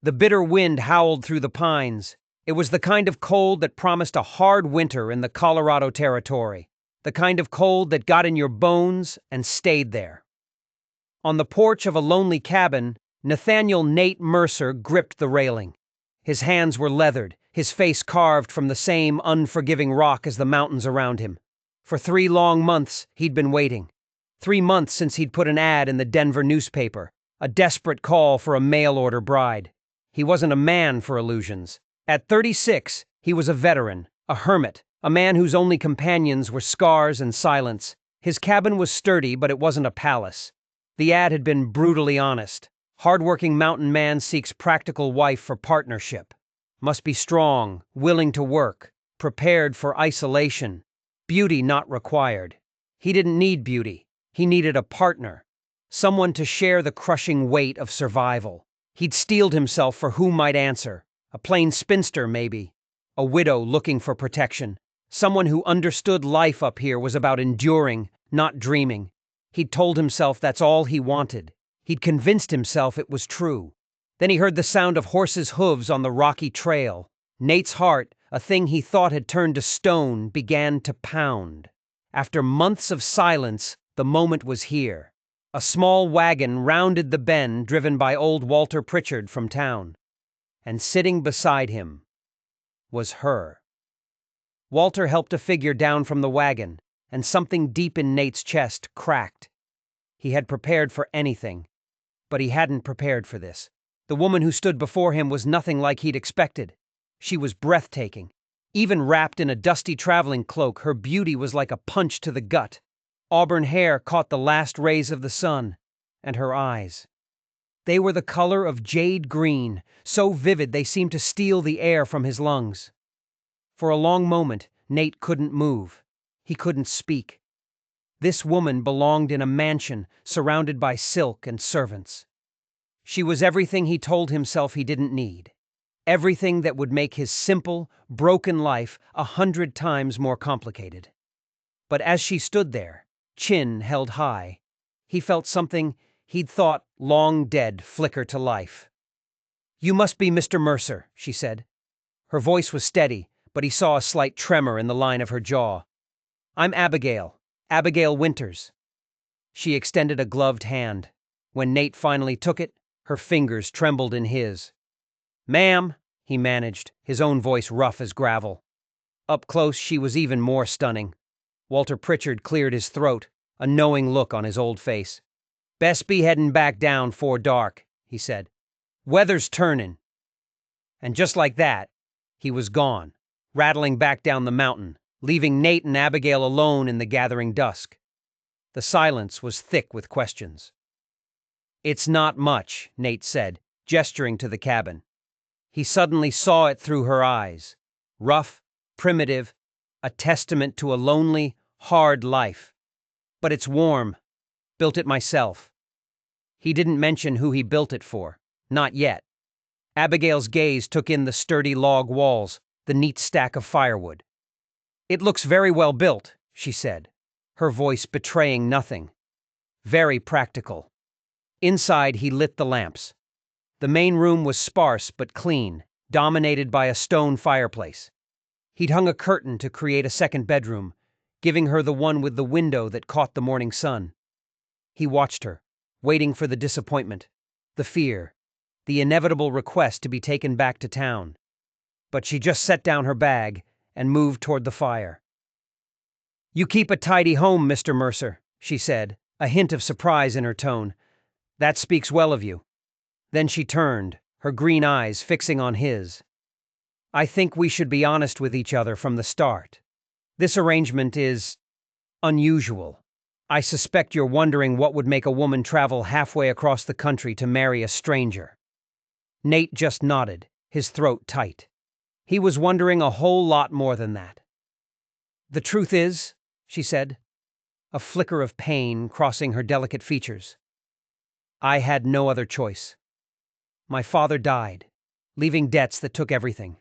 The bitter wind howled through the pines. It was the kind of cold that promised a hard winter in the Colorado Territory, the kind of cold that got in your bones and stayed there. On the porch of a lonely cabin, Nathaniel Nate Mercer gripped the railing. His hands were leathered, his face carved from the same unforgiving rock as the mountains around him. For 3 long months, he'd been waiting. 3 months since he'd put an ad in the Denver newspaper, a desperate call for a mail-order bride. He wasn't a man for illusions. At 36, he was a veteran, a hermit, a man whose only companions were scars and silence. His cabin was sturdy, but it wasn't a palace. The ad had been brutally honest. Hardworking mountain man seeks practical wife for partnership. Must be strong, willing to work, prepared for isolation. Beauty not required. He didn't need beauty. He needed a partner. Someone to share the crushing weight of survival. He'd steeled himself for who might answer. A plain spinster, maybe. A widow looking for protection. Someone who understood life up here was about enduring, not dreaming. He'd told himself that's all he wanted. He'd convinced himself it was true. Then he heard the sound of horses' hooves on the rocky trail. Nate's heart, a thing he thought had turned to stone, began to pound. After months of silence, the moment was here. A small wagon rounded the bend driven by old Walter Pritchard from town. And sitting beside him was her. Walter helped a figure down from the wagon, and something deep in Nate's chest cracked. He had prepared for anything, but he hadn't prepared for this. The woman who stood before him was nothing like he'd expected. She was breathtaking. Even wrapped in a dusty traveling cloak, her beauty was like a punch to the gut. Auburn hair caught the last rays of the sun, and her eyes. They were the color of jade green, so vivid they seemed to steal the air from his lungs. For a long moment, Nate couldn't move. He couldn't speak. This woman belonged in a mansion surrounded by silk and servants. She was everything he told himself he didn't need. Everything that would make his simple, broken life 100 times more complicated. But as she stood there, chin held high, he felt something he'd thought long dead flicker to life. "You must be Mr. Mercer," she said. Her voice was steady, but he saw a slight tremor in the line of her jaw. "I'm Abigail Winters." She extended a gloved hand. When Nate finally took it, her fingers trembled in his. "Ma'am," he managed, his own voice rough as gravel. Up close, she was even more stunning. Walter Pritchard cleared his throat, a knowing look on his old face. "Best be headin' back down 'fore dark," he said. "Weather's turnin'." And just like that, he was gone, rattling back down the mountain, leaving Nate and Abigail alone in the gathering dusk. The silence was thick with questions. "It's not much," Nate said, gesturing to the cabin. He suddenly saw it through her eyes. Rough, primitive, a testament to a lonely, hard life. "But it's warm. Built it myself." He didn't mention who he built it for. Not yet. Abigail's gaze took in the sturdy log walls, the neat stack of firewood. "It looks very well built," she said, her voice betraying nothing. "Very practical." Inside, he lit the lamps. The main room was sparse but clean, dominated by a stone fireplace. He'd hung a curtain to create a second bedroom, giving her the one with the window that caught the morning sun. He watched her, waiting for the disappointment, the fear, the inevitable request to be taken back to town. But she just set down her bag and moved toward the fire. "You keep a tidy home, Mr. Mercer," she said, a hint of surprise in her tone. "That speaks well of you." Then she turned, her green eyes fixing on his. "I think we should be honest with each other from the start. This arrangement is unusual. I suspect you're wondering what would make a woman travel halfway across the country to marry a stranger." Nate just nodded, his throat tight. He was wondering a whole lot more than that. "The truth is," she said, a flicker of pain crossing her delicate features, "I had no other choice. My father died, leaving debts that took everything.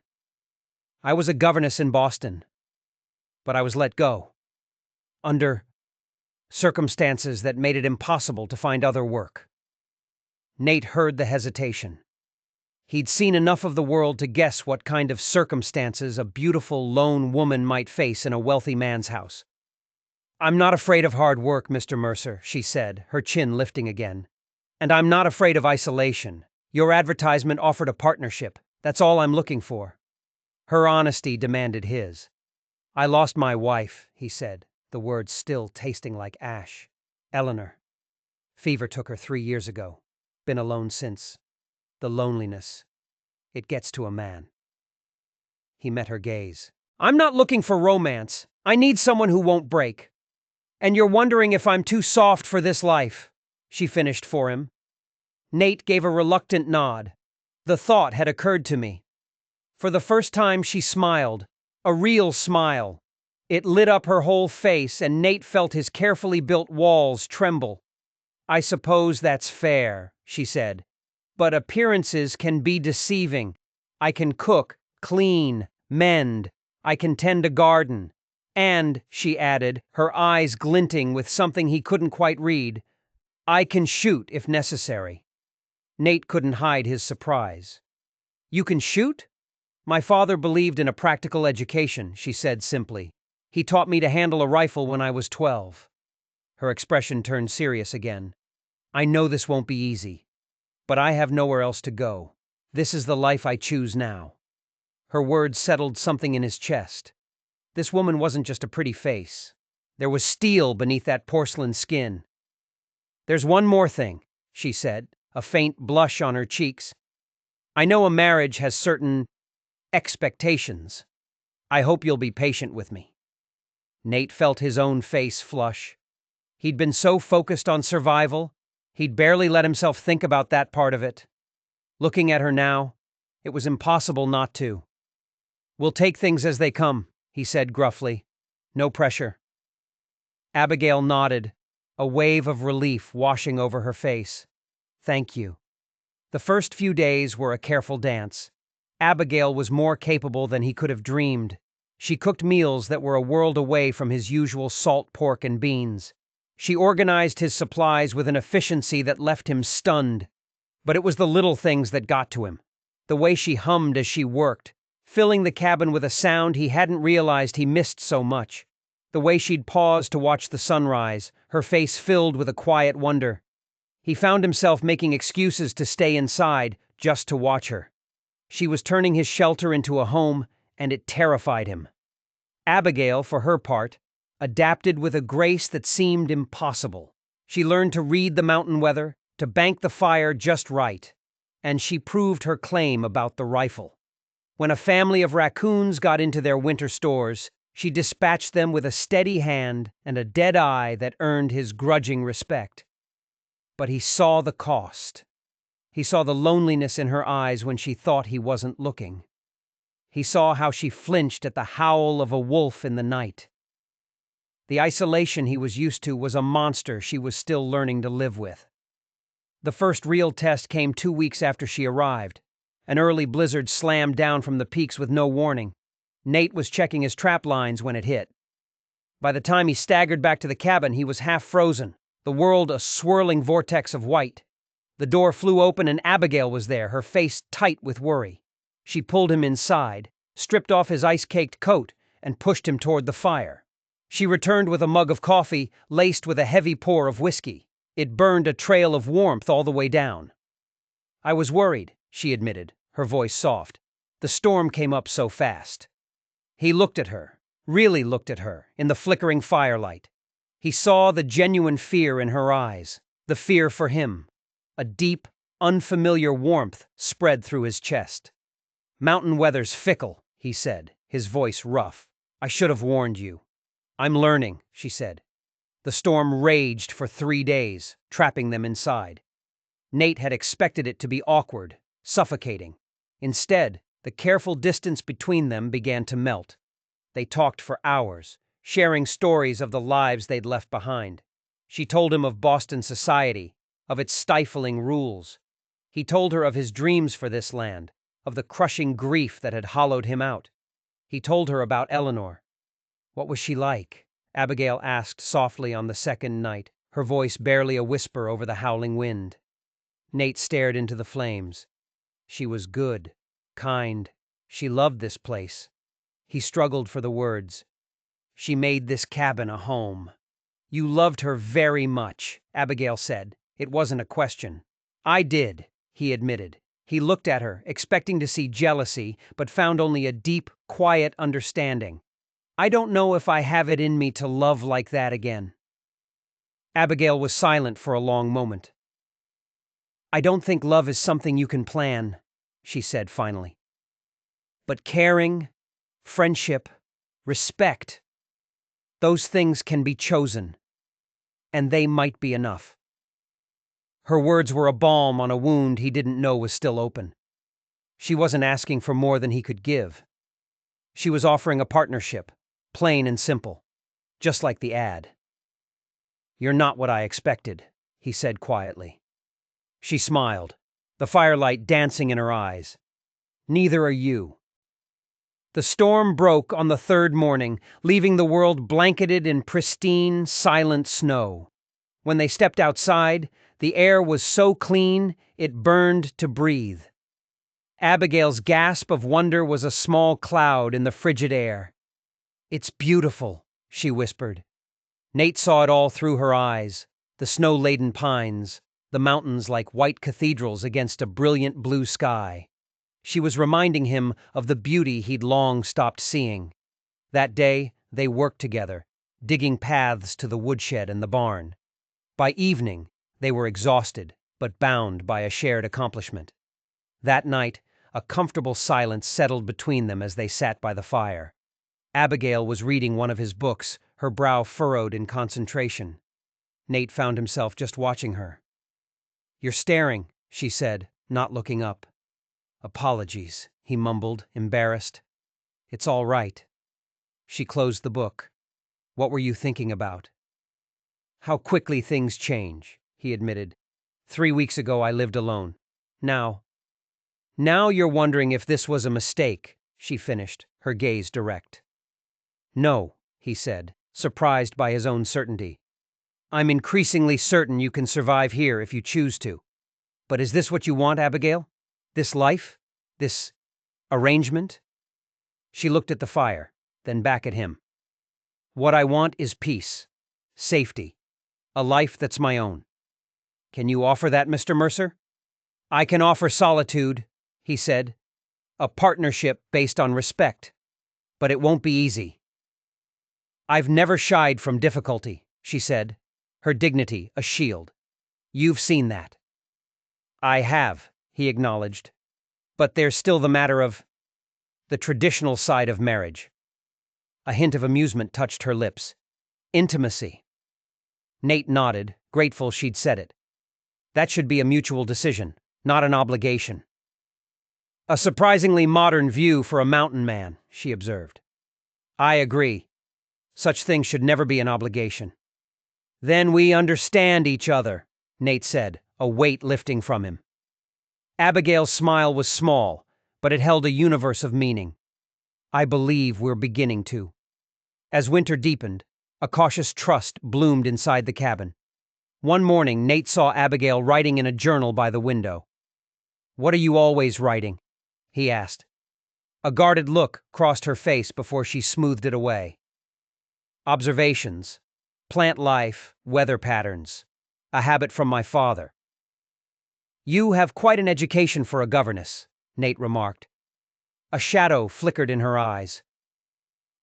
I was a governess in Boston, but I was let go, under circumstances that made it impossible to find other work." Nate heard the hesitation. He'd seen enough of the world to guess what kind of circumstances a beautiful lone woman might face in a wealthy man's house. "I'm not afraid of hard work, Mr. Mercer," she said, her chin lifting again. "And I'm not afraid of isolation. Your advertisement offered a partnership. That's all I'm looking for." Her honesty demanded his. "I lost my wife," he said, the words still tasting like ash. "Eleanor. Fever took her 3 years ago. Been alone since. The loneliness. It gets to a man." He met her gaze. "I'm not looking for romance. I need someone who won't break. And you're wondering if I'm too soft for this life," she finished for him. Nate gave a reluctant nod. "The thought had occurred to me." For the first time she smiled, a real smile. It lit up her whole face, and Nate felt his carefully built walls tremble. "I suppose that's fair," she said. "But appearances can be deceiving. I can cook, clean, mend. I can tend a garden. And," she added, her eyes glinting with something he couldn't quite read, "I can shoot if necessary." Nate couldn't hide his surprise. "You can shoot?" "My father believed in a practical education," she said simply. "He taught me to handle a rifle when I was 12. Her expression turned serious again. "I know this won't be easy, but I have nowhere else to go. This is the life I choose now." Her words settled something in his chest. This woman wasn't just a pretty face. There was steel beneath that porcelain skin. "There's one more thing," she said, a faint blush on her cheeks. "I know a marriage has certain expectations. I hope you'll be patient with me." Nate felt his own face flush. He'd been so focused on survival, he'd barely let himself think about that part of it. Looking at her now, it was impossible not to. "We'll take things as they come," he said gruffly. "No pressure." Abigail nodded, a wave of relief washing over her face. "Thank you." The first few days were a careful dance. Abigail was more capable than he could have dreamed. She cooked meals that were a world away from his usual salt pork and beans. She organized his supplies with an efficiency that left him stunned. But it was the little things that got to him. The way she hummed as she worked, filling the cabin with a sound he hadn't realized he missed so much. The way she'd pause to watch the sunrise, her face filled with a quiet wonder. He found himself making excuses to stay inside just to watch her. She was turning his shelter into a home, and it terrified him. Abigail, for her part, adapted with a grace that seemed impossible. She learned to read the mountain weather, to bank the fire just right, and she proved her claim about the rifle. When a family of raccoons got into their winter stores, she dispatched them with a steady hand and a dead eye that earned his grudging respect. But he saw the cost. He saw the loneliness in her eyes when she thought he wasn't looking. He saw how she flinched at the howl of a wolf in the night. The isolation he was used to was a monster she was still learning to live with. The first real test came 2 weeks after she arrived. An early blizzard slammed down from the peaks with no warning. Nate was checking his trap lines when it hit. By the time he staggered back to the cabin, he was half frozen, the world a swirling vortex of white. The door flew open and Abigail was there, her face tight with worry. She pulled him inside, stripped off his ice-caked coat, and pushed him toward the fire. She returned with a mug of coffee, laced with a heavy pour of whiskey. It burned a trail of warmth all the way down. "I was worried," she admitted, her voice soft. "The storm came up so fast." He looked at her, really looked at her, in the flickering firelight. He saw the genuine fear in her eyes, the fear for him. A deep, unfamiliar warmth spread through his chest. "Mountain weather's fickle," he said, his voice rough. "I should have warned you." "I'm learning," she said. The storm raged for 3 days, trapping them inside. Nate had expected it to be awkward, suffocating. Instead, the careful distance between them began to melt. They talked for hours, sharing stories of the lives they'd left behind. She told him of Boston society, of its stifling rules. He told her of his dreams for this land, of the crushing grief that had hollowed him out. He told her about Eleanor. "What was she like?" Abigail asked softly on the second night, her voice barely a whisper over the howling wind. Nate stared into the flames. She was good, kind. She loved this place. He struggled for the words. She made this cabin a home. You loved her very much, Abigail said. It wasn't a question. I did, he admitted. He looked at her, expecting to see jealousy, but found only a deep, quiet understanding. I don't know if I have it in me to love like that again. Abigail was silent for a long moment. I don't think love is something you can plan, she said finally. But caring, friendship, respect, those things can be chosen, and they might be enough. Her words were a balm on a wound he didn't know was still open. She wasn't asking for more than he could give. She was offering a partnership, plain and simple, just like the ad. You're not what I expected, he said quietly. She smiled, the firelight dancing in her eyes. Neither are you. The storm broke on the third morning, leaving the world blanketed in pristine, silent snow. When they stepped outside, the air was so clean it burned to breathe. Abigail's gasp of wonder was a small cloud in the frigid air. It's beautiful, she whispered. Nate saw it all through her eyes, the snow-laden pines, the mountains like white cathedrals against a brilliant blue sky. She was reminding him of the beauty he'd long stopped seeing. That day, they worked together, digging paths to the woodshed and the barn. By evening, they were exhausted, but bound by a shared accomplishment. That night, a comfortable silence settled between them as they sat by the fire. Abigail was reading one of his books, her brow furrowed in concentration. Nate found himself just watching her. You're staring, she said, not looking up. Apologies, he mumbled, embarrassed. It's all right. She closed the book. What were you thinking about? How quickly things change, he admitted. 3 weeks ago I lived alone. Now you're wondering if this was a mistake, she finished, her gaze direct. No, he said, surprised by his own certainty. I'm increasingly certain you can survive here if you choose to. But is this what you want, Abigail? This life? This arrangement? She looked at the fire, then back at him. What I want is peace, safety, a life that's my own. Can you offer that, Mr. Mercer? I can offer solitude, he said, a partnership based on respect, but it won't be easy. I've never shied from difficulty, she said, her dignity a shield. You've seen that. I have, he acknowledged, but there's still the matter of the traditional side of marriage. A hint of amusement touched her lips. Intimacy. Nate nodded, grateful she'd said it. That should be a mutual decision, not an obligation. A surprisingly modern view for a mountain man, she observed. I agree. Such things should never be an obligation. Then we understand each other, Nate said, a weight lifting from him. Abigail's smile was small, but it held a universe of meaning. I believe we're beginning to. As winter deepened, a cautious trust bloomed inside the cabin. One morning, Nate saw Abigail writing in a journal by the window. What are you always writing? He asked. A guarded look crossed her face before she smoothed it away. Observations, plant life, weather patterns, a habit from my father. You have quite an education for a governess, Nate remarked. A shadow flickered in her eyes.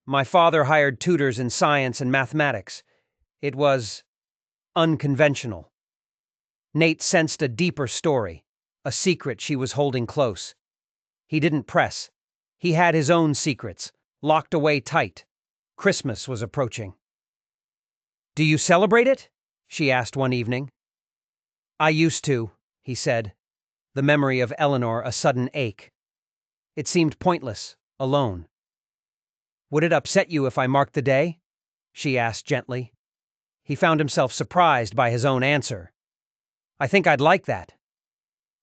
My father hired tutors in science and mathematics. It was unconventional. Nate sensed a deeper story, a secret she was holding close. He didn't press. He had his own secrets, locked away tight. Christmas was approaching. Do you celebrate it? She asked one evening. I used to, he said, the memory of Eleanor a sudden ache. It seemed pointless, alone. Would it upset you if I marked the day? She asked gently. He found himself surprised by his own answer. I think I'd like that.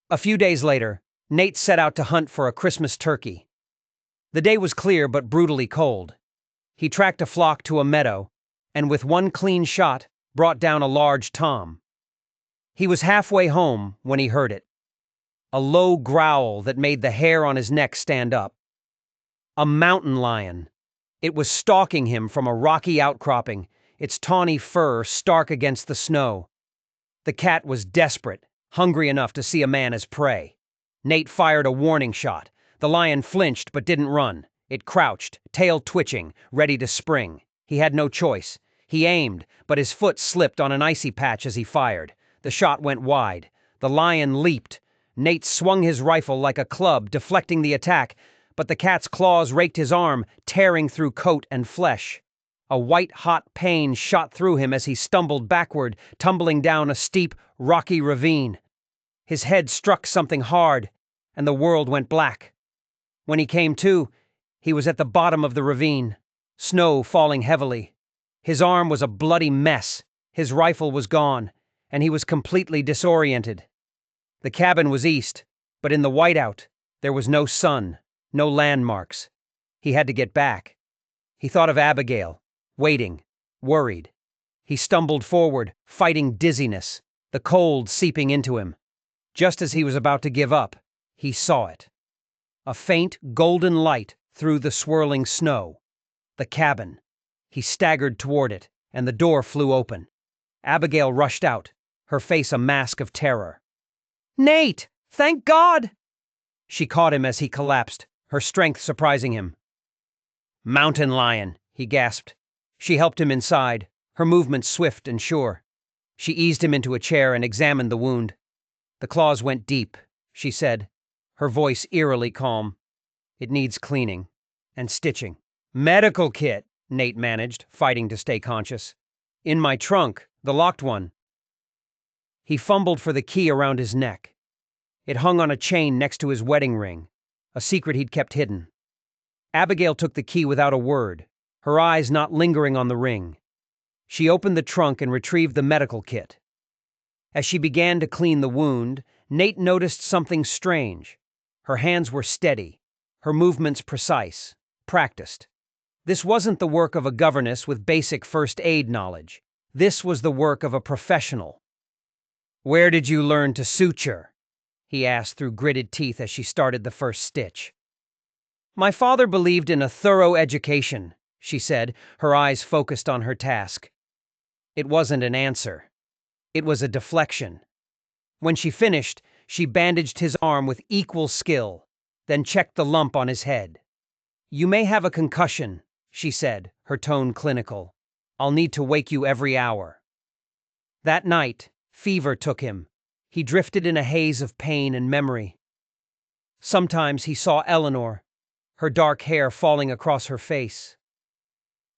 A few days later, Nate set out to hunt for a Christmas turkey. The day was clear but brutally cold. He tracked a flock to a meadow, and with one clean shot, brought down a large tom. He was halfway home when he heard it. a low growl that made the hair on his neck stand up. A mountain lion. It was stalking him from a rocky outcropping, its tawny fur stark against the snow. The cat was desperate, hungry enough to see a man as prey. Nate fired a warning shot. The lion flinched but didn't run. It crouched, tail twitching, ready to spring. He had no choice. He aimed, but his foot slipped on an icy patch as he fired. The shot went wide. The lion leaped. Nate swung his rifle like a club, deflecting the attack, but the cat's claws raked his arm, tearing through coat and flesh. A white-hot pain shot through him as he stumbled backward, tumbling down a steep, rocky ravine. His head struck something hard, and the world went black. When he came to, he was at the bottom of the ravine, snow falling heavily. His arm was a bloody mess, his rifle was gone, and he was completely disoriented. The cabin was east, but in the whiteout, there was no sun, no landmarks. He had to get back. He thought of Abigail, waiting, worried. He stumbled forward, fighting dizziness, the cold seeping into him. Just as he was about to give up, he saw it. A faint, golden light through the swirling snow. The cabin. He staggered toward it, and the door flew open. Abigail rushed out, her face a mask of terror. "Nate! Thank God!" She caught him as he collapsed, her strength surprising him. "Mountain lion," he gasped. She helped him inside, her movements swift and sure. She eased him into a chair and examined the wound. "The claws went deep," she said, her voice eerily calm. "It needs cleaning and stitching." "Medical kit," Nate managed, fighting to stay conscious. "In my trunk, the locked one." He fumbled for the key around his neck. It hung on a chain next to his wedding ring, a secret he'd kept hidden. Abigail took the key without a word, her eyes not lingering on the ring. She opened the trunk and retrieved the medical kit. As she began to clean the wound, Nate noticed something strange. Her hands were steady, her movements precise, practiced. This wasn't the work of a governess with basic first aid knowledge. This was the work of a professional. "Where did you learn to suture?" he asked through gritted teeth as she started the first stitch. "My father believed in a thorough education," she said, her eyes focused on her task. It wasn't an answer. It was a deflection. When she finished, she bandaged his arm with equal skill, then checked the lump on his head. "You may have a concussion," she said, her tone clinical. "I'll need to wake you every hour." That night, fever took him. He drifted in a haze of pain and memory. Sometimes he saw Eleanor, her dark hair falling across her face.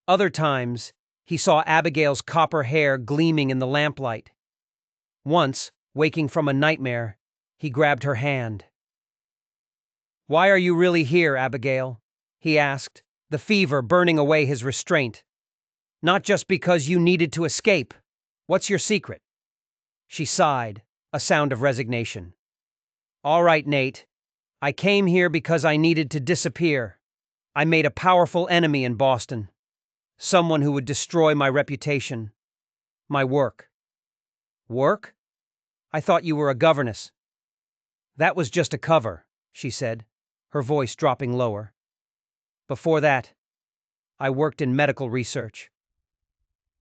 Other times, he saw Abigail's copper hair gleaming in the lamplight. Once, waking from a nightmare, he grabbed her hand. "Why are you really here, Abigail?" he asked, the fever burning away his restraint. "Not just because you needed to escape. What's your secret?" She sighed, a sound of resignation. "All right, Nate. I came here because I needed to disappear. I made a powerful enemy in Boston. Someone who would destroy my reputation. My work." "Work? I thought you were a governess." "That was just a cover," she said, her voice dropping lower. "Before that, I worked in medical research."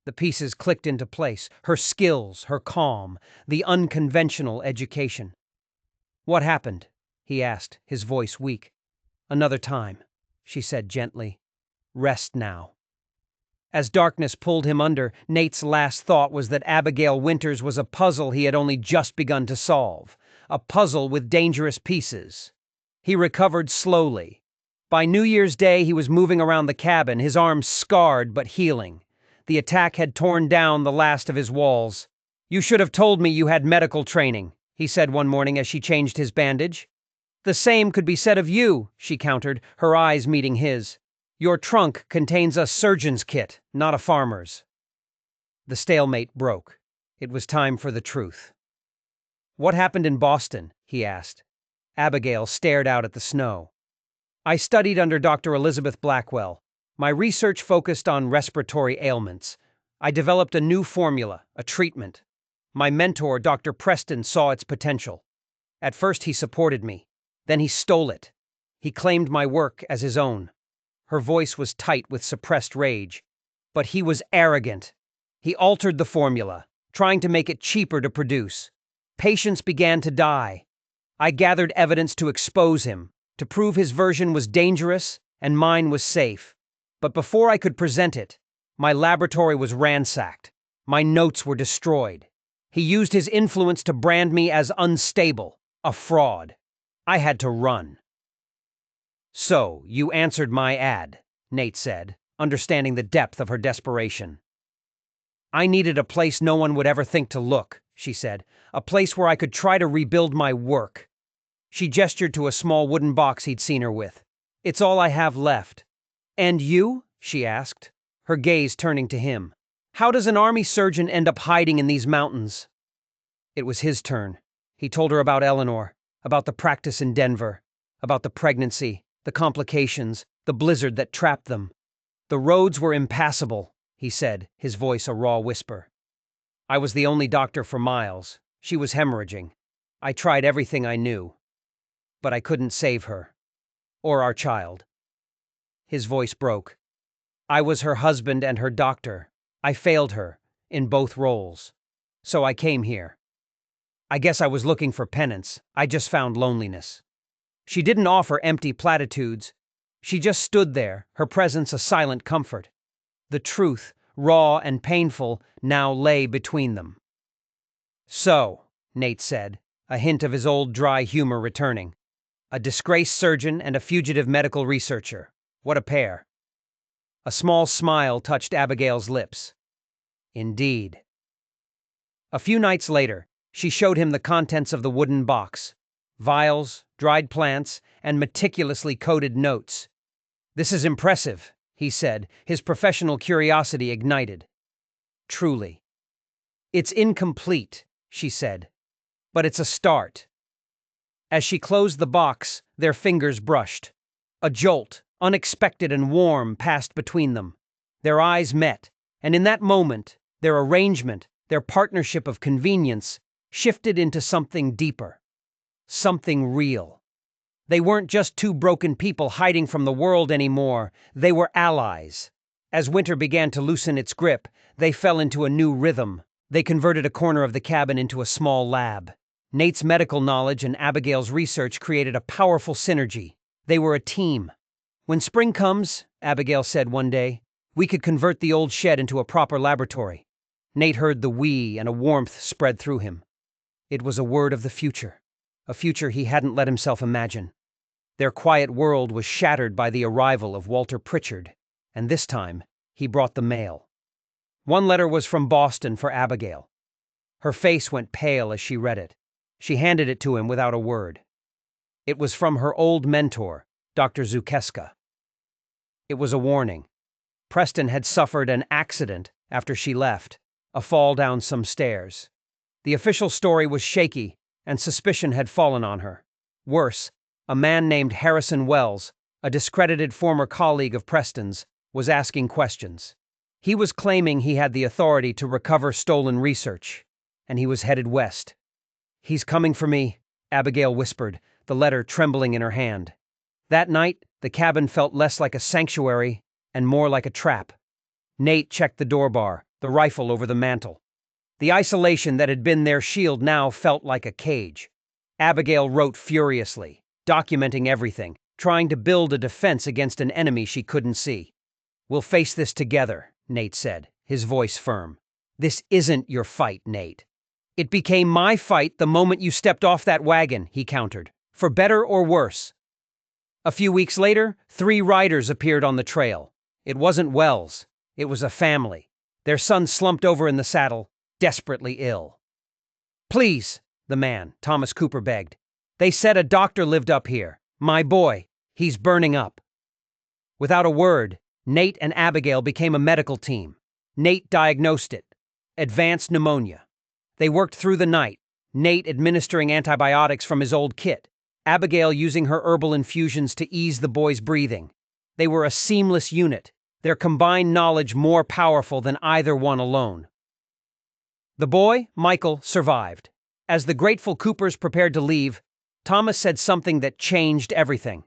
The pieces clicked into place, her skills, her calm, the unconventional education. "What happened?" he asked, his voice weak. "Another time," she said gently. "Rest now." As darkness pulled him under, Nate's last thought was that Abigail Winters was a puzzle he had only just begun to solve, a puzzle with dangerous pieces. He recovered slowly. By New Year's Day, he was moving around the cabin, his arms scarred but healing. The attack had torn down the last of his walls. "You should have told me you had medical training," he said one morning as she changed his bandage. "The same could be said of you," she countered, her eyes meeting his. "Your trunk contains a surgeon's kit, not a farmer's." The stalemate broke. It was time for the truth. "What happened in Boston?" he asked. Abigail stared out at the snow. "I studied under Dr. Elizabeth Blackwell. My research focused on respiratory ailments. I developed a new formula, a treatment. My mentor, Dr. Preston, saw its potential. At first he supported me. Then he stole it. He claimed my work as his own. Her voice was tight with suppressed rage. But he was arrogant. He altered the formula, trying to make it cheaper to produce. Patients began to die. I gathered evidence to expose him, to prove his version was dangerous and mine was safe. But before I could present it, my laboratory was ransacked. My notes were destroyed. He used his influence to brand me as unstable, a fraud. I had to run. "So, you answered my ad," Nate said, understanding the depth of her desperation. "I needed a place no one would ever think to look," she said, "a place where I could try to rebuild my work." She gestured to a small wooden box he'd seen her with. "It's all I have left." "And you?" she asked, her gaze turning to him. "How does an army surgeon end up hiding in these mountains?" It was his turn. He told her about Eleanor, about the practice in Denver, about the pregnancy, the complications, the blizzard that trapped them. "The roads were impassable," he said, his voice a raw whisper. "I was the only doctor for miles. She was hemorrhaging. I tried everything I knew. But I couldn't save her. Or our child." His voice broke. "I was her husband and her doctor. I failed her, in both roles. So I came here. I guess I was looking for penance. I just found loneliness." She didn't offer empty platitudes. She just stood there, her presence a silent comfort. The truth, raw and painful, now lay between them. "So," Nate said, a hint of his old dry humor returning. "A disgraced surgeon and a fugitive medical researcher. What a pair." A small smile touched Abigail's lips. "Indeed." A few nights later, she showed him the contents of the wooden box: vials, dried plants, and meticulously coded notes. "This is impressive," he said, his professional curiosity ignited. "Truly." "It's incomplete," she said, "but it's a start." As she closed the box, their fingers brushed. A jolt, unexpected and warm, passed between them. Their eyes met, and in that moment, their arrangement, their partnership of convenience, shifted into something deeper. Something real. They weren't just two broken people hiding from the world anymore. They were allies. As winter began to loosen its grip, they fell into a new rhythm. They converted a corner of the cabin into a small lab. Nate's medical knowledge and Abigail's research created a powerful synergy. They were a team. "When spring comes," Abigail said one day, "we could convert the old shed into a proper laboratory." Nate heard the "we" and a warmth spread through him. It was a word of the future, a future he hadn't let himself imagine. Their quiet world was shattered by the arrival of Walter Pritchard, and this time he brought the mail. One letter was from Boston for Abigail. Her face went pale as she read it. She handed it to him without a word. It was from her old mentor, Dr. Zukeska. It was a warning. Preston had suffered an accident after she left, a fall down some stairs. The official story was shaky, and suspicion had fallen on her. Worse, a man named Harrison Wells, a discredited former colleague of Preston's, was asking questions. He was claiming he had the authority to recover stolen research, and he was headed west. "He's coming for me," Abigail whispered, the letter trembling in her hand. That night, the cabin felt less like a sanctuary and more like a trap. Nate checked the door bar, the rifle over the mantel. The isolation that had been their shield now felt like a cage. Abigail wrote furiously, documenting everything, trying to build a defense against an enemy she couldn't see. "We'll face this together," Nate said, his voice firm. "This isn't your fight, Nate." "It became my fight the moment you stepped off that wagon," he countered, "for better or worse." A few weeks later, 3 riders appeared on the trail. It wasn't Wells. It was a family. Their son slumped over in the saddle, desperately ill. "Please," the man, Thomas Cooper, begged. "They said a doctor lived up here. My boy, he's burning up." Without a word, Nate and Abigail became a medical team. Nate diagnosed it: advanced pneumonia. They worked through the night, Nate administering antibiotics from his old kit, Abigail using her herbal infusions to ease the boy's breathing. They were a seamless unit, their combined knowledge more powerful than either one alone. The boy, Michael, survived. As the grateful Coopers prepared to leave, Thomas said something that changed everything.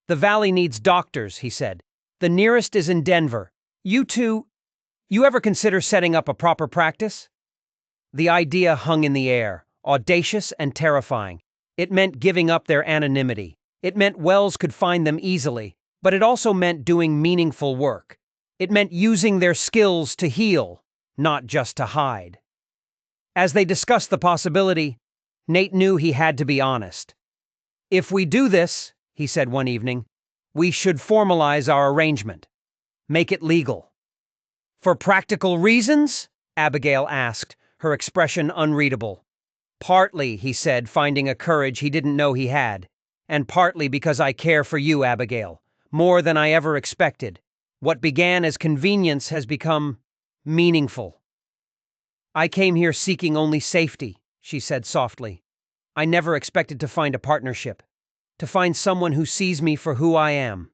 "The valley needs doctors," he said. "The nearest is in Denver. You ever consider setting up a proper practice?" The idea hung in the air, audacious and terrifying. It meant giving up their anonymity. It meant Wells could find them easily, but it also meant doing meaningful work. It meant using their skills to heal, not just to hide. As they discussed the possibility, Nate knew he had to be honest. "If we do this," he said one evening, "we should formalize our arrangement. Make it legal." "For practical reasons?" Abigail asked, her expression unreadable. "Partly," he said, finding a courage he didn't know he had. "And partly because I care for you, Abigail, more than I ever expected. What began as convenience has become meaningful." "I came here seeking only safety," she said softly. "I never expected to find a partnership, to find someone who sees me for who I am."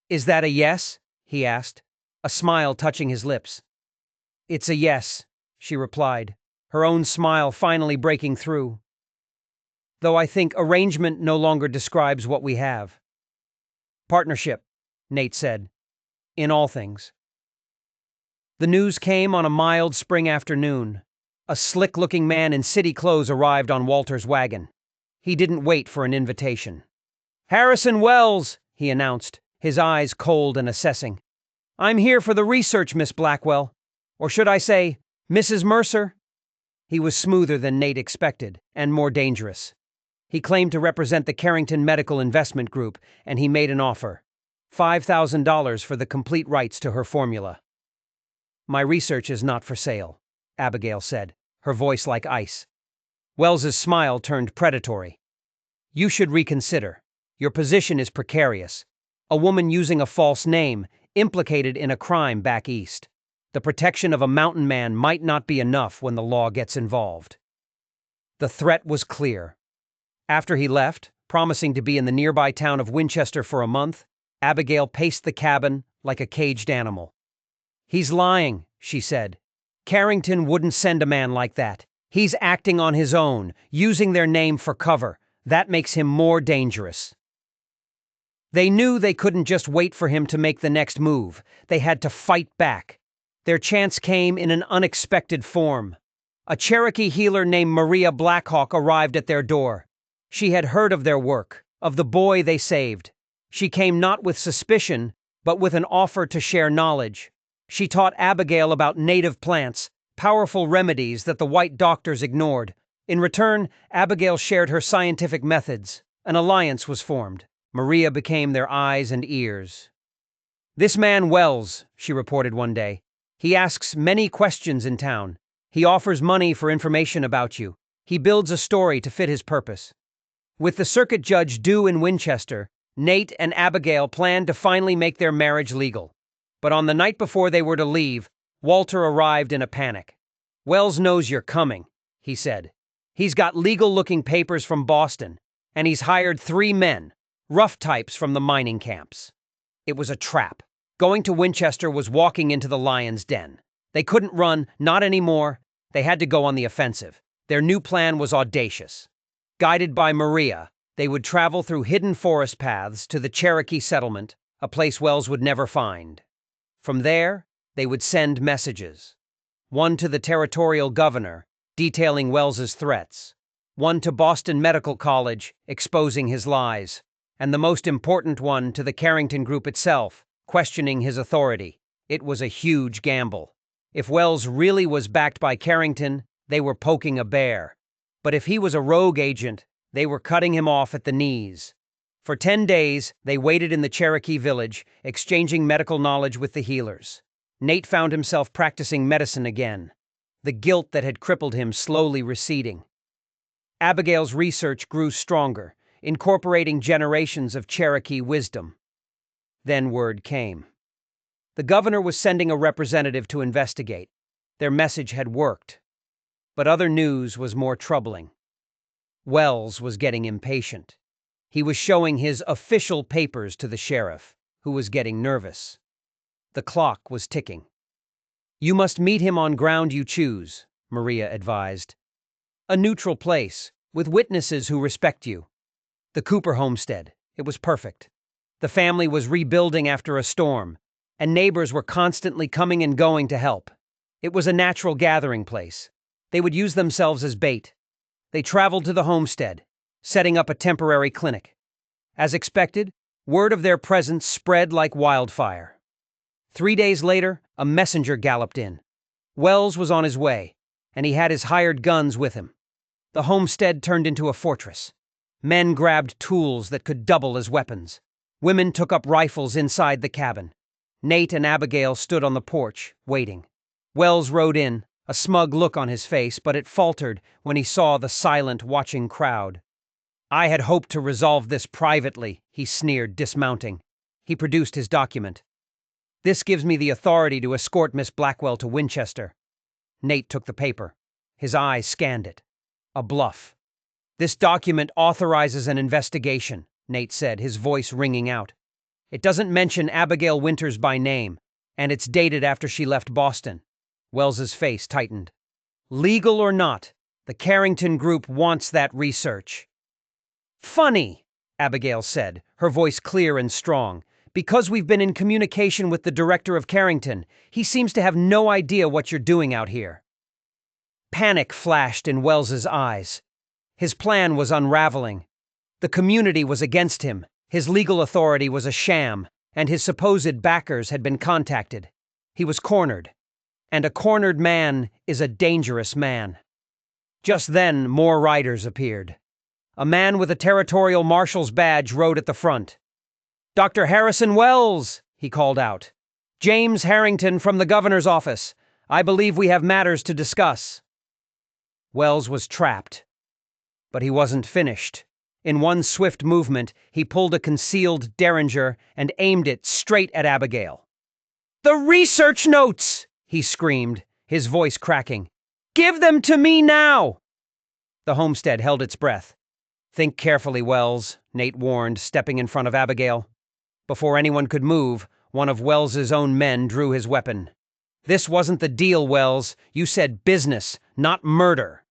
"Is that a yes?" he asked, a smile touching his lips. "It's a yes," she replied, her own smile finally breaking through. "Though I think arrangement no longer describes what we have." "Partnership," Nate said, "in all things." The news came on a mild spring afternoon. A slick-looking man in city clothes arrived on Walter's wagon. He didn't wait for an invitation. "Harrison Wells," he announced, his eyes cold and assessing. "I'm here for the research, Miss Blackwell. Or should I say, Mrs. Mercer?" He was smoother than Nate expected, and more dangerous. He claimed to represent the Carrington Medical Investment Group, and he made an offer. $5,000 for the complete rights to her formula. "My research is not for sale," Abigail said, her voice like ice. Wells's smile turned predatory. "You should reconsider. Your position is precarious. A woman using a false name, implicated in a crime back east. The protection of a mountain man might not be enough when the law gets involved." The threat was clear. After he left, promising to be in the nearby town of Winchester for a month, Abigail paced the cabin like a caged animal. "He's lying," she said. "Carrington wouldn't send a man like that. He's acting on his own, using their name for cover. That makes him more dangerous." They knew they couldn't just wait for him to make the next move. They had to fight back. Their chance came in an unexpected form. A Cherokee healer named Maria Blackhawk arrived at their door. She had heard of their work, of the boy they saved. She came not with suspicion, but with an offer to share knowledge. She taught Abigail about native plants, powerful remedies that the white doctors ignored. In return, Abigail shared her scientific methods. An alliance was formed. Maria became their eyes and ears. "This man Wells," she reported one day, "he asks many questions in town. He offers money for information about you. He builds a story to fit his purpose." With the circuit judge due in Winchester, Nate and Abigail planned to finally make their marriage legal. But on the night before they were to leave, Walter arrived in a panic. "Wells knows you're coming," he said. "He's got legal-looking papers from Boston, and he's hired 3 men, rough types from the mining camps." It was a trap. Going to Winchester was walking into the lion's den. They couldn't run, not anymore. They had to go on the offensive. Their new plan was audacious. Guided by Maria, they would travel through hidden forest paths to the Cherokee settlement, a place Wells would never find. From there, they would send messages. One to the territorial governor, detailing Wells's threats. One to Boston Medical College, exposing his lies. And the most important one to the Carrington Group itself, questioning his authority. It was a huge gamble. If Wells really was backed by Carrington, they were poking a bear. But if he was a rogue agent, they were cutting him off at the knees. For 10 days, they waited in the Cherokee village, exchanging medical knowledge with the healers. Nate found himself practicing medicine again, the guilt that had crippled him slowly receding. Abigail's research grew stronger, incorporating generations of Cherokee wisdom. Then word came. The governor was sending a representative to investigate. Their message had worked. But other news was more troubling. Wells was getting impatient. He was showing his official papers to the sheriff, who was getting nervous. The clock was ticking. "You must meet him on ground you choose," Maria advised. "A neutral place, with witnesses who respect you. The Cooper homestead. It was perfect. The family was rebuilding after a storm, and neighbors were constantly coming and going to help. It was a natural gathering place. They would use themselves as bait. They traveled to the homestead, setting up a temporary clinic. As expected, word of their presence spread like wildfire. 3 days later, a messenger galloped in. Wells was on his way, and he had his hired guns with him. The homestead turned into a fortress. Men grabbed tools that could double as weapons. Women took up rifles inside the cabin. Nate and Abigail stood on the porch, waiting. Wells rode in, a smug look on his face, but it faltered when he saw the silent, watching crowd. "I had hoped to resolve this privately," he sneered, dismounting. He produced his document. "This gives me the authority to escort Miss Blackwell to Winchester." Nate took the paper. His eyes scanned it. A bluff. "This document authorizes an investigation," Nate said, his voice ringing out. "It doesn't mention Abigail Winters by name, and it's dated after she left Boston." Wells's face tightened. "Legal or not, the Carrington Group wants that research." "Funny," Abigail said, her voice clear and strong. "Because we've been in communication with the director of Carrington, he seems to have no idea what you're doing out here." Panic flashed in Wells's eyes. His plan was unraveling. The community was against him, his legal authority was a sham, and his supposed backers had been contacted. He was cornered. And a cornered man is a dangerous man. Just then, more riders appeared. A man with a territorial marshal's badge rode at the front. "Dr. Harrison Wells," he called out. "James Harrington from the governor's office. I believe we have matters to discuss." Wells was trapped. But he wasn't finished. In one swift movement, he pulled a concealed derringer and aimed it straight at Abigail. "The research notes!" he screamed, his voice cracking. "Give them to me now!" The homestead held its breath. "Think carefully, Wells," Nate warned, stepping in front of Abigail. Before anyone could move, one of Wells's own men drew his weapon. "This wasn't the deal, Wells. You said business, not murder."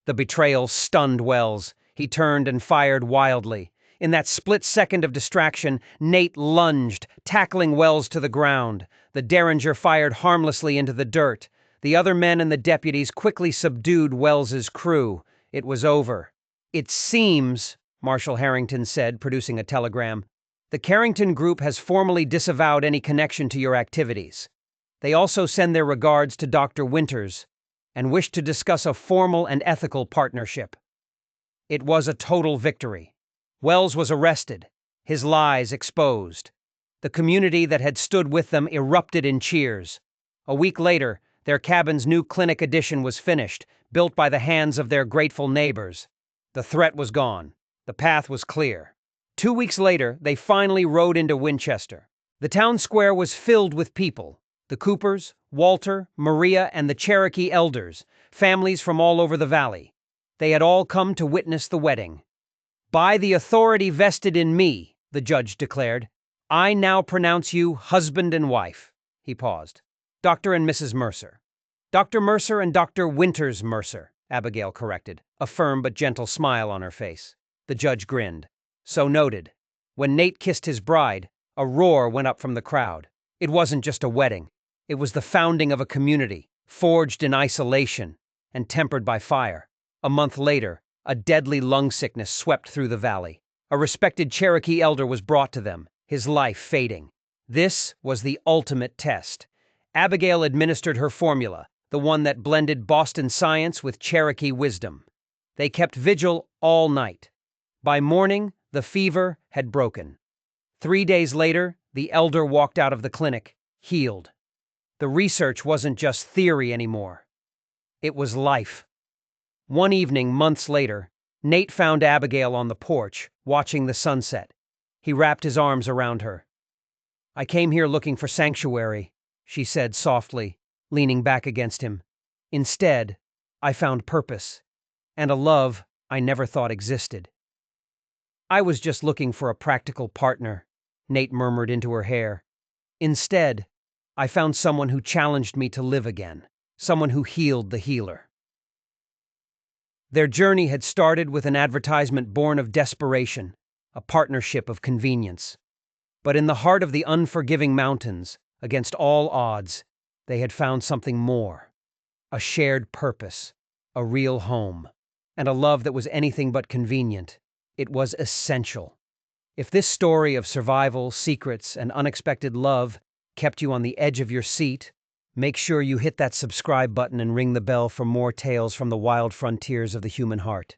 The betrayal stunned Wells. He turned and fired wildly. In that split second of distraction, Nate lunged, tackling Wells to the ground. The derringer fired harmlessly into the dirt. The other men and the deputies quickly subdued Wells's crew. It was over. "It seems," Marshal Harrington said, producing a telegram, "the Carrington Group has formally disavowed any connection to your activities. They also send their regards to Dr. Winters and wish to discuss a formal and ethical partnership." It was a total victory. Wells was arrested, his lies exposed. The community that had stood with them erupted in cheers. A week later, their cabin's new clinic addition was finished, built by the hands of their grateful neighbors. The threat was gone. The path was clear. 2 weeks later, they finally rode into Winchester. The town square was filled with people. The Coopers, Walter, Maria, and the Cherokee elders, families from all over the valley. They had all come to witness the wedding. "By the authority vested in me," the judge declared, "I now pronounce you husband and wife." He paused. "Dr. and Mrs. Mercer." "Dr. Mercer and Dr. Winters Mercer," Abigail corrected, a firm but gentle smile on her face. The judge grinned. "So noted." When Nate kissed his bride, a roar went up from the crowd. It wasn't just a wedding. It was the founding of a community, forged in isolation and tempered by fire. A month later, a deadly lung sickness swept through the valley. A respected Cherokee elder was brought to them, his life fading. This was the ultimate test. Abigail administered her formula, the one that blended Boston science with Cherokee wisdom. They kept vigil all night. By morning, the fever had broken. 3 days later, the elder walked out of the clinic, healed. The research wasn't just theory anymore. It was life. One evening, months later, Nate found Abigail on the porch, watching the sunset. He wrapped his arms around her. "I came here looking for sanctuary," she said softly, leaning back against him. "Instead, I found purpose, and a love I never thought existed." "I was just looking for a practical partner," Nate murmured into her hair. "Instead, I found someone who challenged me to live again, someone who healed the healer." Their journey had started with an advertisement born of desperation, a partnership of convenience. But in the heart of the unforgiving mountains, against all odds, they had found something more: a shared purpose, a real home, and a love that was anything but convenient. It was essential. If this story of survival, secrets, and unexpected love kept you on the edge of your seat, make sure you hit that subscribe button and ring the bell for more tales from the wild frontiers of the human heart.